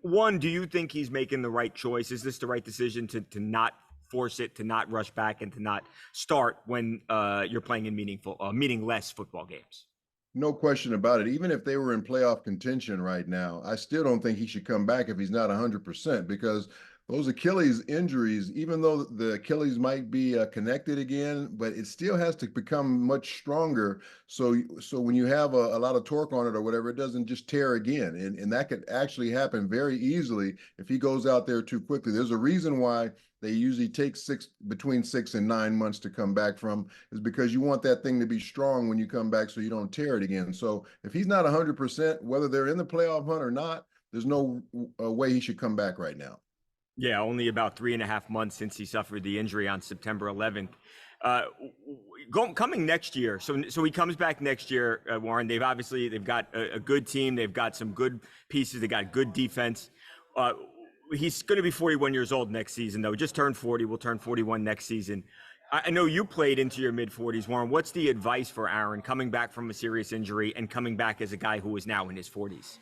One, do you think he's making the right choice? Is this the right decision to not force it, to not rush back, and to not start when you're playing in meaningless football games? No question about it. Even if they were in playoff contention right now, I still don't think he should come back if he's not 100% because those Achilles injuries, even though the Achilles might be connected again, but it still has to become much stronger. So when you have a lot of torque on it or whatever, it doesn't just tear again. And that could actually happen very easily if he goes out there too quickly. There's a reason why they usually take between 6 and 9 months to come back from, is because you want that thing to be strong when you come back so you don't tear it again. So if he's not 100%, whether they're in the playoff hunt or not, there's no way he should come back right now. Yeah, only about 3.5 months since he suffered the injury on September 11th. Uh, Coming next year, so he comes back next year, Warren. They've got a good team. They've got some good pieces. They got good defense. Uh, he's going to be 41 years old next season, though. Just turned 40. Will turn 41 next season. I know you played into your mid 40s, Warren. What's the advice for Aaron coming back from a serious injury and coming back as a guy who is now in his 40s?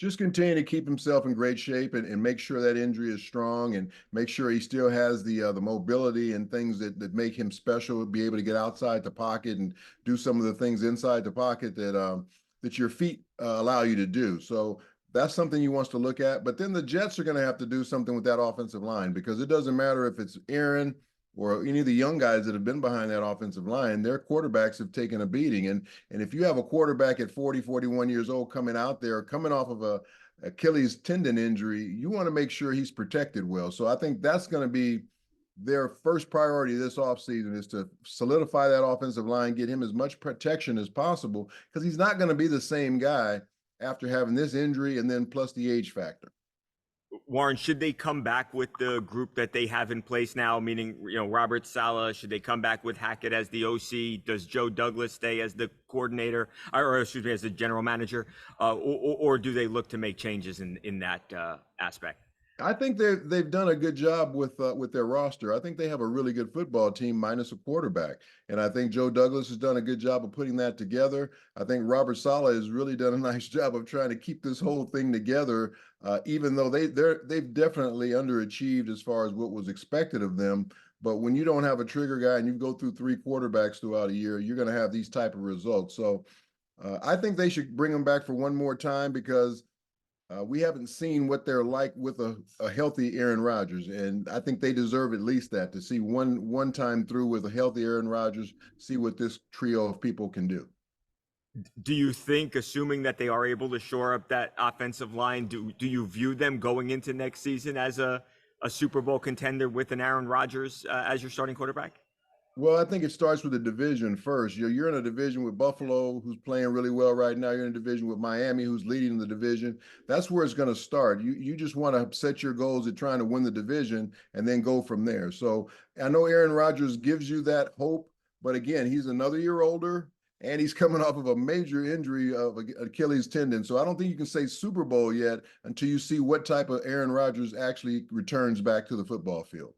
Just continue to keep himself in great shape and make sure that injury is strong and make sure he still has the mobility and things that make him special, be able to get outside the pocket and do some of the things inside the pocket that your feet allow you to do. So that's something he wants to look at. But then the Jets are going to have to do something with that offensive line because it doesn't matter if it's Aaron or any of the young guys that have been behind that offensive line, their quarterbacks have taken a beating. And if you have a quarterback at 40, 41 years old coming out there, coming off of a Achilles tendon injury, you want to make sure he's protected well. So I think that's going to be their first priority this offseason is to solidify that offensive line, get him as much protection as possible because he's not going to be the same guy after having this injury and then plus the age factor. Warren, should they come back with the group that they have in place now, meaning, Robert Saleh? Should they come back with Hackett as the OC? Does Joe Douglas stay as the coordinator, or excuse me, as the general manager? Or do they look to make changes in that aspect? I think they've done a good job with their roster. I think they have a really good football team minus a quarterback, and I think Joe Douglas has done a good job of putting that together. I think Robert Saleh has really done a nice job of trying to keep this whole thing together, even though they've definitely underachieved as far as what was expected of them. But when you don't have a trigger guy and you go through three quarterbacks throughout a year, you're going to have these type of results. So I think they should bring them back for one more time because we haven't seen what they're like with a healthy Aaron Rodgers, and I think they deserve at least that, to see one time through with a healthy Aaron Rodgers, see what this trio of people can do. Do you think, assuming that they are able to shore up that offensive line, do you view them going into next season as a Super Bowl contender with an Aaron Rodgers as your starting quarterback? Well, I think it starts with the division first. You're in a division with Buffalo, who's playing really well right now. You're in a division with Miami, who's leading the division. That's where it's going to start. You just want to set your goals at trying to win the division and then go from there. So I know Aaron Rodgers gives you that hope, but again, he's another year older and he's coming off of a major injury of Achilles tendon. So I don't think you can say Super Bowl yet until you see what type of Aaron Rodgers actually returns back to the football field.